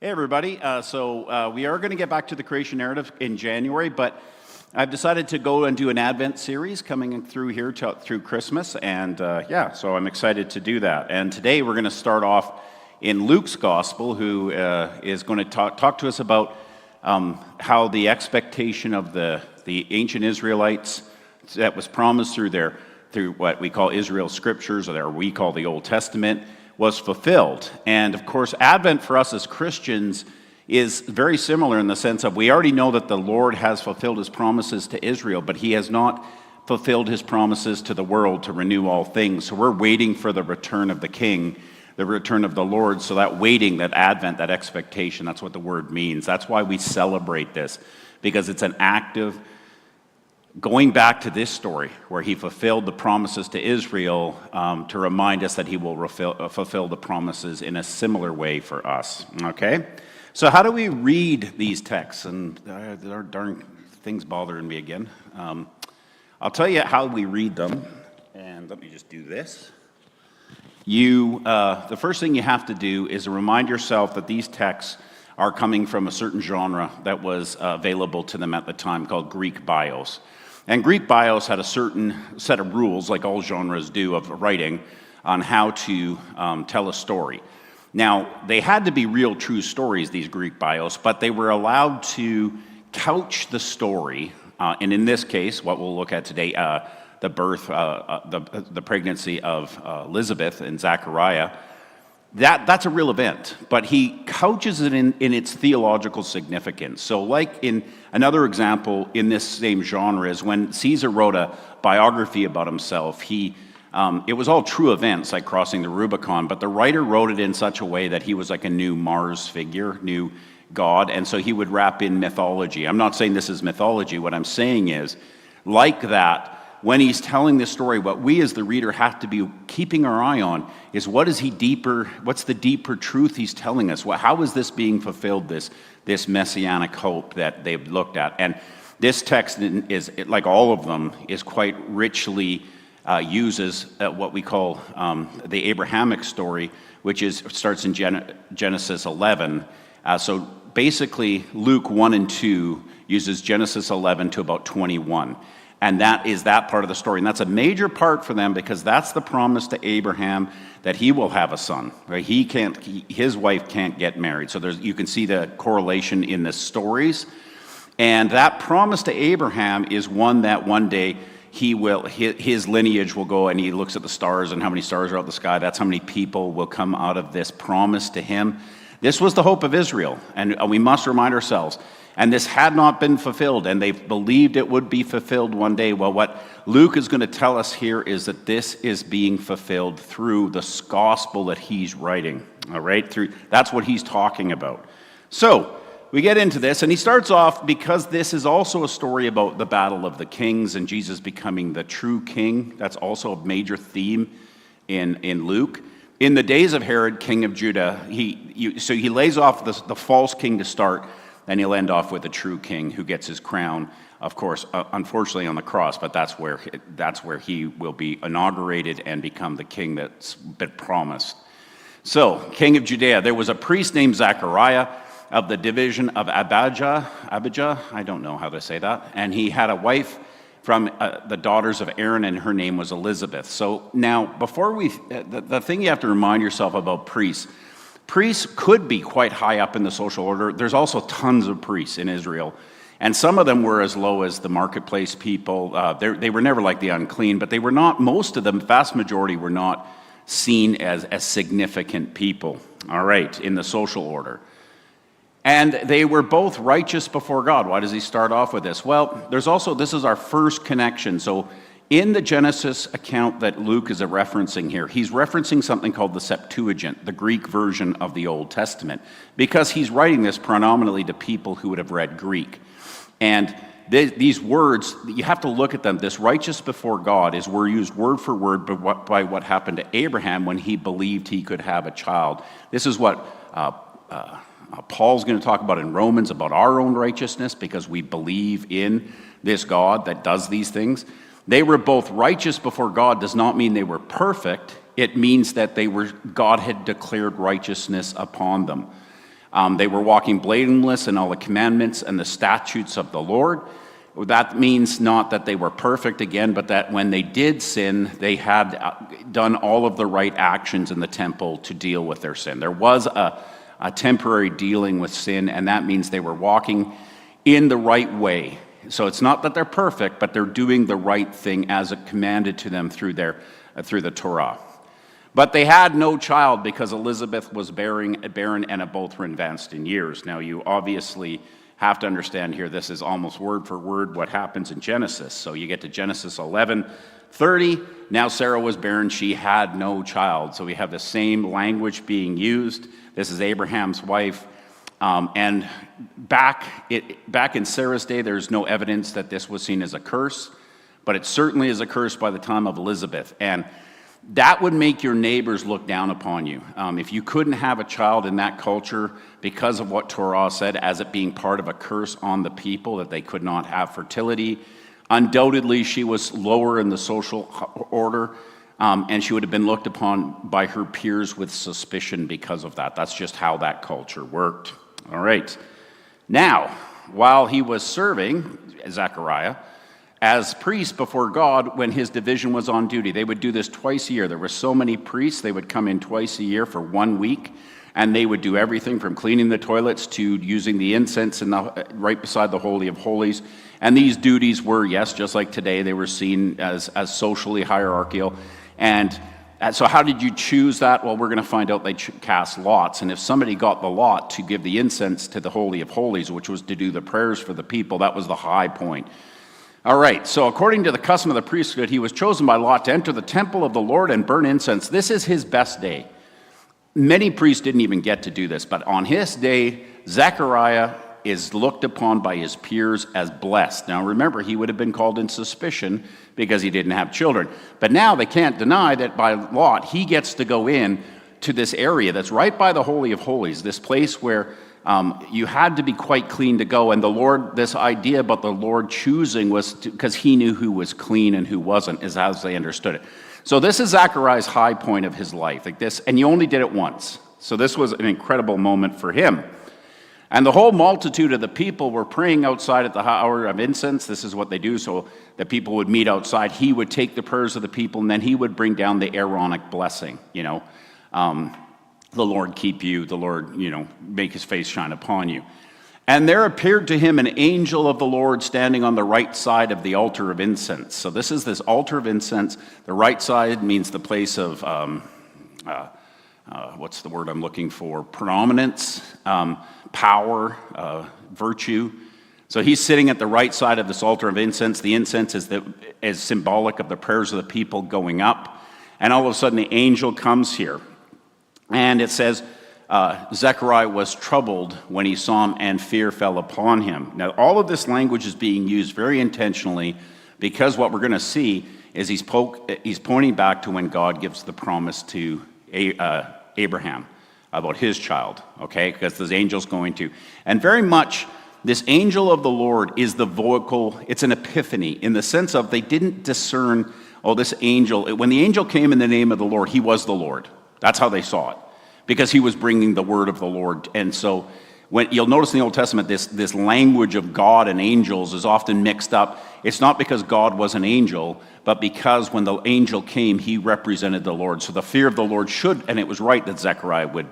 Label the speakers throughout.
Speaker 1: Hey everybody, we are going to get back to the creation narrative in January, but I've decided to go and do an Advent series coming through here through Christmas, and so I'm excited to do that. And today we're going to start off in Luke's Gospel, who is going to talk to us about how the expectation of the ancient Israelites that was promised through what we call Israel's scriptures, or we call the Old Testament, was fulfilled. And of course, Advent for us as Christians is very similar in the sense of we already know that the Lord has fulfilled his promises to Israel, but he has not fulfilled his promises to the world to renew all things. So we're waiting for the return of the King, the return of the Lord. So that waiting, that Advent, that expectation, that's what the word means. That's why we celebrate this, because it's an active going back to this story where he fulfilled the promises to Israel to remind us that he will fulfill the promises in a similar way for us. Okay? So how do we read these texts? And there are darn things bothering me again. I'll tell you how we read them. And let me just do this. The first thing you have to do is remind yourself that these texts are coming from a certain genre that was available to them at the time called Greek bios. And Greek bios had a certain set of rules, like all genres do of writing, on how to tell a story. Now, they had to be real, true stories, these Greek bios, but they were allowed to couch the story, and in this case, what we'll look at today, the birth, the pregnancy of Elizabeth and Zechariah, that's a real event, but he couches it in its theological significance. So like in another example in this same genre is when Caesar wrote a biography about himself, it was all true events like crossing the Rubicon, but the writer wrote it in such a way that he was like a new Mars figure, new God, and so he would wrap in mythology. I'm not saying this is mythology. What I'm saying is, like that, when he's telling this story, what we as the reader have to be keeping our eye on is what's the deeper truth he's telling us? How is this being fulfilled, this messianic hope that they've looked at? And this text is, like all of them, is quite richly uses what we call the Abrahamic story, which starts in Genesis 11. So basically, Luke 1 and 2 uses Genesis 11 to about 21. And that is that part of the story. And that's a major part for them because that's the promise to Abraham that he will have a son. Right? His wife can't get married. So you can see the correlation in the stories. And that promise to Abraham is one that one day his lineage will go, and he looks at the stars and how many stars are out in the sky. That's how many people will come out of this promise to him. This was the hope of Israel. And we must remind ourselves, and this had not been fulfilled, and they believed it would be fulfilled one day. Well, what Luke is going to tell us here is that this is being fulfilled through the gospel that he's writing. All right? That's what he's talking about. So, we get into this, and he starts off because this is also a story about the battle of the kings and Jesus becoming the true king. That's also a major theme in Luke. In the days of Herod, king of Judah, he lays off the false king to start, and he'll end off with the true king who gets his crown, of course, unfortunately on the cross, but that's where he will be inaugurated and become the king that's been promised. So, king of Judea, there was a priest named Zechariah of the division of Abijah, I don't know how to say that, and he had a wife from the daughters of Aaron, and her name was Elizabeth. So now, the thing you have to remind yourself about priests could be quite high up in the social order. There's also tons of priests in Israel, and some of them were as low as the marketplace people. They were never like the unclean, but they were not, most of them, vast majority, were not seen as significant people, all right, in the social order. And they were both righteous before God. Why does he start off with this? Well, this is our first connection. So in the Genesis account that Luke is referencing here, he's referencing something called the Septuagint, the Greek version of the Old Testament, because he's writing this predominantly to people who would have read Greek. And these words, you have to look at them. This righteous before God were used word for word by what happened to Abraham when he believed he could have a child. This is what Paul's going to talk about in Romans about our own righteousness because we believe in this God that does these things. They were both righteous before God does not mean they were perfect. It means that God had declared righteousness upon them. They were walking blameless in all the commandments and the statutes of the Lord. That means not that they were perfect again, but that when they did sin, they had done all of the right actions in the temple to deal with their sin. There was a temporary dealing with sin, and that means they were walking in the right way. So it's not that they're perfect, but they're doing the right thing as it commanded to them through the Torah. But they had no child because Elizabeth was barren and both were advanced in years. Now you obviously have to understand here, this is almost word for word what happens in Genesis. So you get to Genesis 11:30. Now Sarah was barren, she had no child. So we have the same language being used. This is Abraham's wife. And back in Sarah's day, there's no evidence that this was seen as a curse, but it certainly is a curse by the time of Elizabeth. And that would make your neighbors look down upon you. If you couldn't have a child in that culture because of what Torah said as it being part of a curse on the people, that they could not have fertility, undoubtedly she was lower in the social order, and she would have been looked upon by her peers with suspicion because of that. That's just how that culture worked. All right. Now, while he was serving, Zechariah, as priest before God when his division was on duty. They would do this twice a year. There were so many priests, they would come in twice a year for 1 week, and they would do everything from cleaning the toilets to using the incense right beside the Holy of Holies. And these duties were, yes, just like today, they were seen as socially hierarchical. And so how did you choose that? Well, we're going to find out they cast lots. And if somebody got the lot to give the incense to the Holy of Holies, which was to do the prayers for the people, that was the high point. All right, so according to the custom of the priesthood, he was chosen by lot to enter the temple of the Lord and burn incense. This is his best day. Many priests didn't even get to do this, but on his day, Zechariah is looked upon by his peers as blessed. Now remember, he would have been called in suspicion because he didn't have children. But now they can't deny that by lot, he gets to go in to this area that's right by the Holy of Holies, this place where you had to be quite clean to go. And the Lord, this idea about the Lord choosing was because he knew who was clean and who wasn't, is as they understood it. So this is Zechariah's high point of his life, like this, and you only did it once. So this was an incredible moment for him. And the whole multitude of the people were praying outside at the hour of incense. This is what they do. So the people would meet outside. He would take the prayers of the people, and then he would bring down the Aaronic blessing, the Lord keep you, the Lord, make his face shine upon you. And there appeared to him an angel of the Lord standing on the right side of the altar of incense. So this is this altar of incense. The right side means the place of, what's the word I'm looking for? Predominance, power, virtue. So he's sitting at the right side of this altar of incense. The incense is symbolic of the prayers of the people going up. And all of a sudden the angel comes here. And it says, Zechariah was troubled when he saw him, and fear fell upon him. Now, all of this language is being used very intentionally because what we're going to see is he's pointing back to when God gives the promise to Abraham about his child, okay? Because this angel's going to. And very much, this angel of the Lord is the vocal, it's an epiphany in the sense of they didn't discern, this angel. When the angel came in the name of the Lord, he was the Lord. That's how they saw it, because he was bringing the word of the Lord. And so when you'll notice in the Old Testament, this language of God and angels is often mixed up. It's not because God was an angel, but because when the angel came, he represented the Lord. So the fear of the Lord should, and it was right that Zechariah would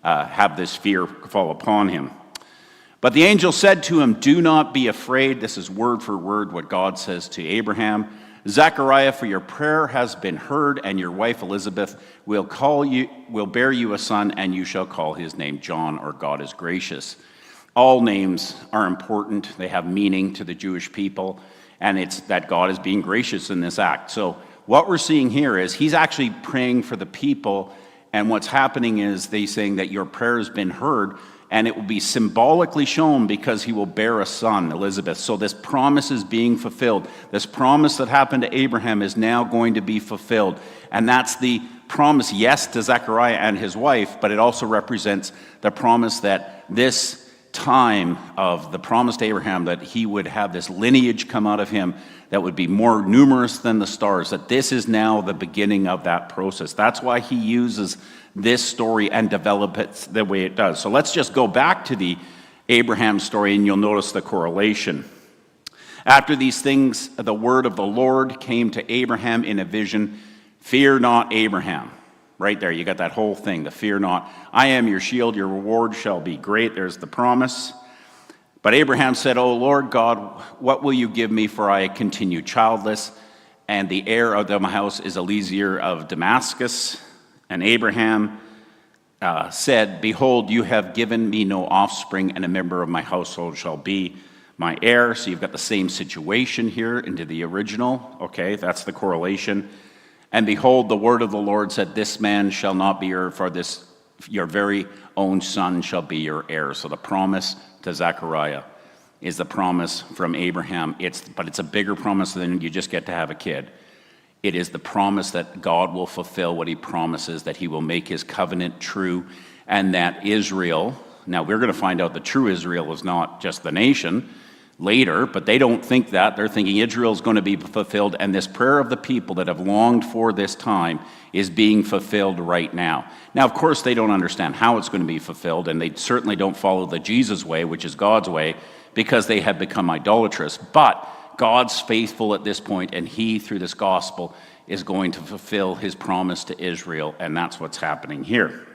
Speaker 1: have this fear fall upon him. But the angel said to him, "Do not be afraid." This is word for word what God says to Abraham. "Zechariah, for your prayer has been heard, and your wife Elizabeth will bear you a son, and you shall call his name John," or God is gracious. All names are important. They have meaning to the Jewish people, and it's that God is being gracious in this act. So what we're seeing here is he's actually praying for the people, and what's happening is they saying that your prayer has been heard, and it will be symbolically shown because he will bear a son, Elizabeth. So this promise is being fulfilled. This promise that happened to Abraham is now going to be fulfilled. And that's the promise, yes, to Zechariah and his wife, but it also represents the promise that this time of the promise to Abraham that he would have this lineage come out of him that would be more numerous than the stars, that this is now the beginning of that process. That's why he uses this story and develop it the way it does. So let's just go back to the Abraham story, and you'll notice the correlation. After these things, the word of the Lord came to Abraham in a vision. Fear not, Abraham. Right there, you got that whole thing, the fear not. I am your shield, your reward shall be great. There's the promise. But Abraham said, O Lord God, what will you give me, for I continue childless, and the heir of my house is Eliezer of Damascus. And Abraham said, Behold, you have given me no offspring, and a member of my household shall be my heir. So you've got the same situation here into the original. Okay, that's the correlation. And behold, the word of the Lord said, This man shall not be your, for this your very own son shall be your heir. So the promise to Zechariah is the promise from Abraham. But it's a bigger promise than you just get to have a kid. It is the promise that God will fulfill what he promises, that he will make his covenant true, and that Israel, now we're going to find out the true Israel is not just the nation later, but they don't think that. They're thinking Israel is going to be fulfilled, and this prayer of the people that have longed for this time is being fulfilled right now. Now, of course, they don't understand how it's going to be fulfilled, and they certainly don't follow the Jesus way, which is God's way, because they have become idolatrous. But God's faithful at this point, and he, through this gospel, is going to fulfill his promise to Israel, and that's what's happening here.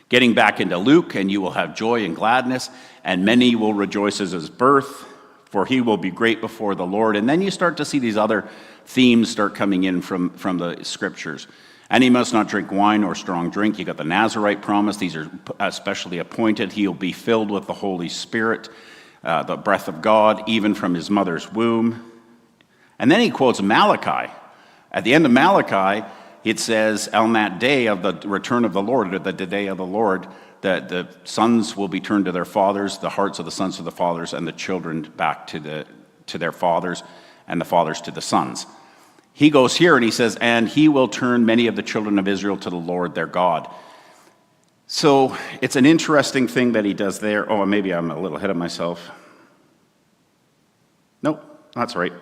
Speaker 1: Getting back into Luke, and you will have joy and gladness, and many will rejoice at his birth, for he will be great before the Lord. And then you start to see these other themes start coming in from the scriptures. And he must not drink wine or strong drink. You got the Nazirite promise. These are especially appointed. He'll be filled with the Holy Spirit, the breath of God, even from his mother's womb. And then he quotes Malachi. At the end of Malachi, it says, on that day of the return of the Lord, or the day of the Lord, that the sons will be turned to their fathers, the hearts of the sons to the fathers, and the children back to their fathers, and the fathers to the sons. He goes here and he says, and he will turn many of the children of Israel to the Lord their God. So it's an interesting thing that he does there. Oh, maybe I'm a little ahead of myself. Nope, that's right.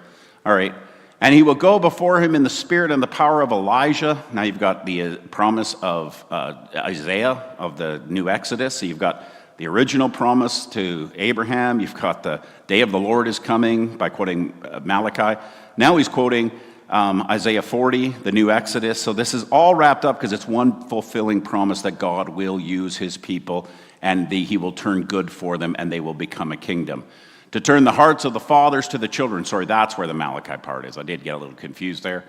Speaker 1: All right. And he will go before him in the spirit and the power of Elijah. Now you've got the promise of Isaiah of the new Exodus. So you've got the original promise to Abraham. You've got the day of the Lord is coming by quoting Malachi. Now he's quoting Isaiah 40, the new Exodus. So this is all wrapped up because it's one fulfilling promise that God will use his people, and he will turn good for them, and they will become a kingdom. To turn the hearts of the fathers to the children. Sorry, that's where the Malachi part is. I did get a little confused there.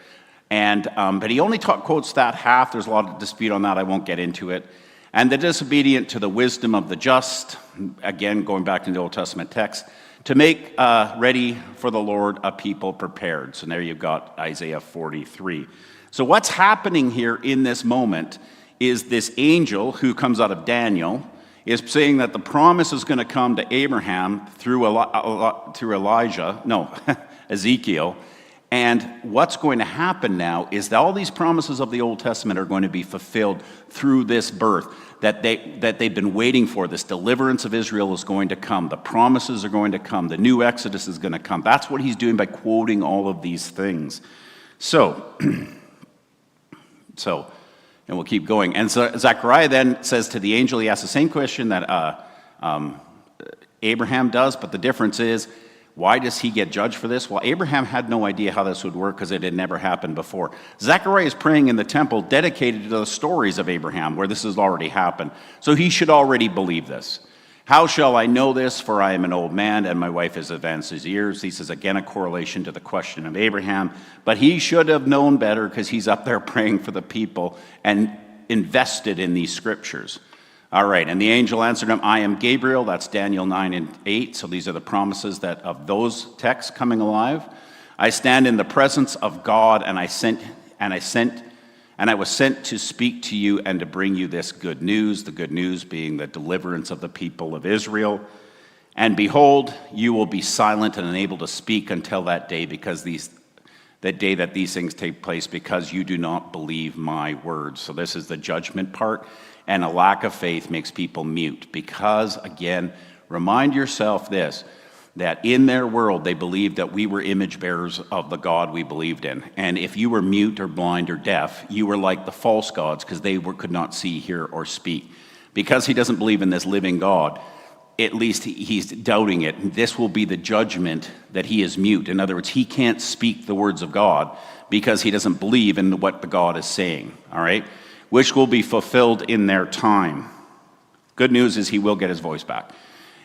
Speaker 1: And but he only quotes that half. There's a lot of dispute on that. I won't get into it. And the disobedient to the wisdom of the just. Again, going back to the Old Testament text. To make ready for the Lord a people prepared. So there you've got Isaiah 43. So what's happening here in this moment is this angel who comes out of Daniel is saying that the promise is going to come to Abraham through Ezekiel. And what's going to happen now is that all these promises of the Old Testament are going to be fulfilled through this birth that they've been waiting for. This deliverance of Israel is going to come. The promises are going to come. The new Exodus is going to come. That's what he's doing by quoting all of these things. So and we'll keep going. And so Zechariah then says to the angel, he asks the same question that Abraham does, but the difference is, why does he get judged for this? Well, Abraham had no idea how this would work because it had never happened before. Zechariah is praying in the temple dedicated to the stories of Abraham, where this has already happened. So he should already believe this. How shall I know this? For I am an old man, and my wife has advanced his years. He says, again, a correlation to the question of Abraham. But he should have known better because he's up there praying for the people and invested in these scriptures. All right, and the angel answered him, I am Gabriel. That's Daniel 9 and 8. So these are the promises that of those texts coming alive. I stand in the presence of God, and I was sent to speak to you and to bring you this good news, the good news being the deliverance of the people of Israel. And behold, you will be silent and unable to speak until that day, because the day that these things take place, because you do not believe my words. So this is the judgment part, and a lack of faith makes people mute. Because, again, remind yourself this, that in their world they believed that we were image bearers of the God we believed in. And if you were mute or blind or deaf, you were like the false gods, because they could not see, hear, or speak. Because he doesn't believe in this living God, at least he's doubting it. This will be the judgment that he is mute. In other words, he can't speak the words of God because he doesn't believe in what the God is saying, all right? Which will be fulfilled in their time. Good news is he will get his voice back.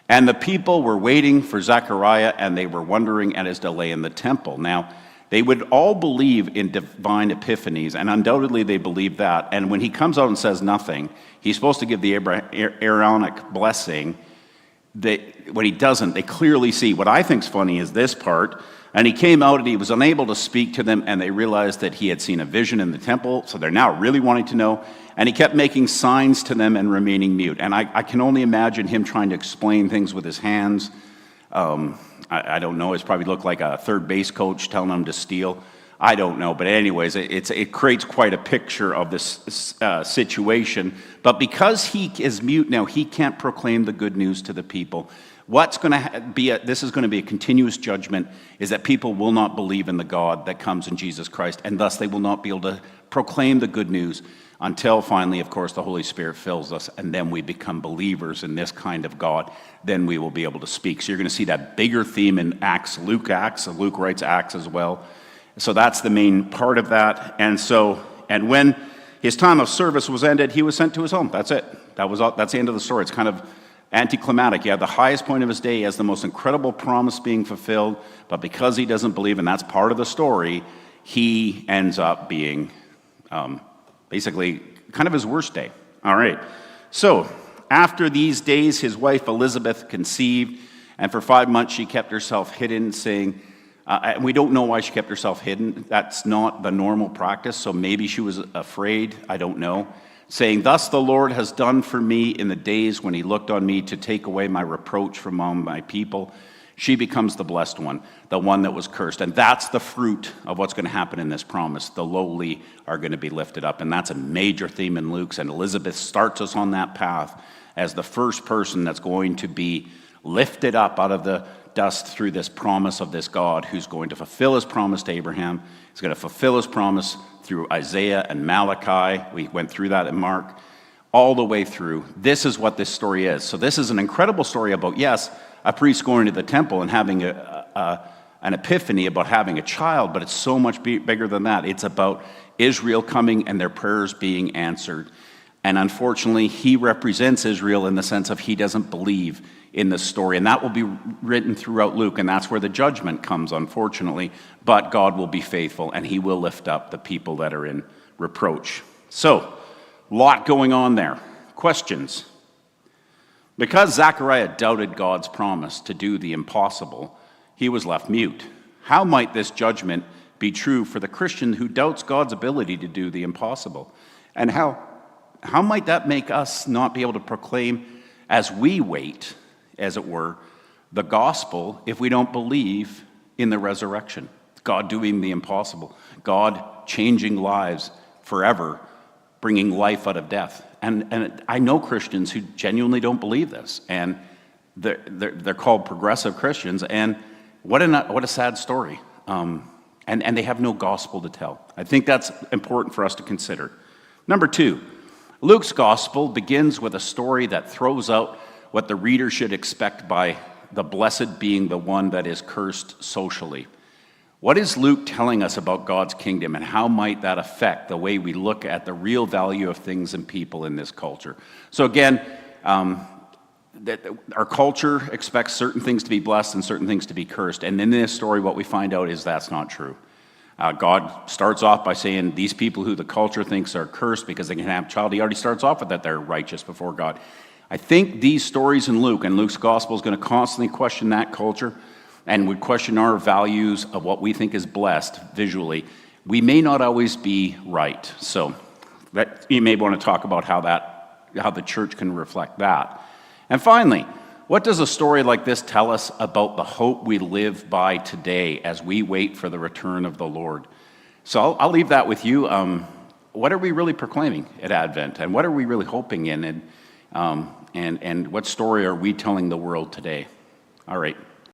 Speaker 1: And the people were waiting for Zechariah, and they were wondering at his delay in the temple. Now, they would all believe in divine epiphanies, and undoubtedly they believe that. And when he comes out and says nothing, he's supposed to give the Aaronic blessing. When he doesn't, they clearly see. What I think's funny is this part. And he came out and he was unable to speak to them, and they realized that he had seen a vision in the temple, so they're now really wanting to know. And he kept making signs to them and remaining mute. And I can only imagine him trying to explain things with his hands. I don't know. It's probably looked like a third base coach telling him to steal. I don't know. But anyways, it creates quite a picture of this situation. But because he is mute now, he can't proclaim the good news to the people. What's going to be this is going to be a continuous judgment, is that people will not believe in the God that comes in Jesus Christ, and thus they will not be able to proclaim the good news until finally, of course, the Holy Spirit fills us, and then we become believers in this kind of God. Then we will be able to speak. So you're going to see that bigger theme in Acts. Luke writes Acts as well. So that's the main part of that. And when his time of service was ended, he was sent to his home. That's it. That's the end of the story. It's kind of anticlimactic. You have the highest point of his day as the most incredible promise being fulfilled, but because he doesn't believe, and that's part of the story, he ends up being basically kind of his worst day. All right. So after these days, his wife Elizabeth conceived, and for 5 months she kept herself hidden, saying, and we don't know why she kept herself hidden. That's not the normal practice, so maybe she was afraid. I don't know. Saying, "Thus the Lord has done for me in the days when he looked on me to take away my reproach from among my people." She becomes the blessed one, the one that was cursed. And that's the fruit of what's going to happen in this promise. The lowly are going to be lifted up. And that's a major theme in Luke's. And Elizabeth starts us on that path as the first person that's going to be lifted up out of the dust through this promise of this God who's going to fulfill his promise to Abraham. He's going to fulfill his promise through Isaiah and Malachi. We went through that in Mark. All the way through. This is what this story is. So this is an incredible story about, yes, a priest going to the temple and having an epiphany about having a child, but it's so much bigger than that. It's about Israel coming and their prayers being answered. And unfortunately, he represents Israel in the sense of he doesn't believe in the story. And that will be written throughout Luke, and that's where the judgment comes, unfortunately. But God will be faithful, and he will lift up the people that are in reproach. So, a lot going on there. Questions? Because Zechariah doubted God's promise to do the impossible, he was left mute. How might this judgment be true for the Christian who doubts God's ability to do the impossible? And how might that make us not be able to proclaim, as we wait, as it were, the gospel if we don't believe in the resurrection? God doing the impossible. God changing lives forever, bringing life out of death. And I know Christians who genuinely don't believe this, and they're called progressive Christians, and what a sad story. And they have no gospel to tell. I think that's important for us to consider. Number 2, Luke's gospel begins with a story that throws out what the reader should expect by the blessed being the one that is cursed socially. What is Luke telling us about God's kingdom, and how might that affect the way we look at the real value of things and people in this culture? So again, our culture expects certain things to be blessed and certain things to be cursed. And in this story, what we find out is that's not true. God starts off by saying these people who the culture thinks are cursed because they can have a child, he already starts off with that they're righteous before God. I think these stories in Luke and Luke's gospel is going to constantly question that culture and would question our values of what we think is blessed visually. We may not always be right. So you may want to talk about how the church can reflect that. And finally, What does a story like this tell us about the hope we live by today as we wait for the return of the Lord? So I'll leave that with you. What are we really proclaiming at Advent, and what are we really hoping in, and what story are we telling the world today? All right.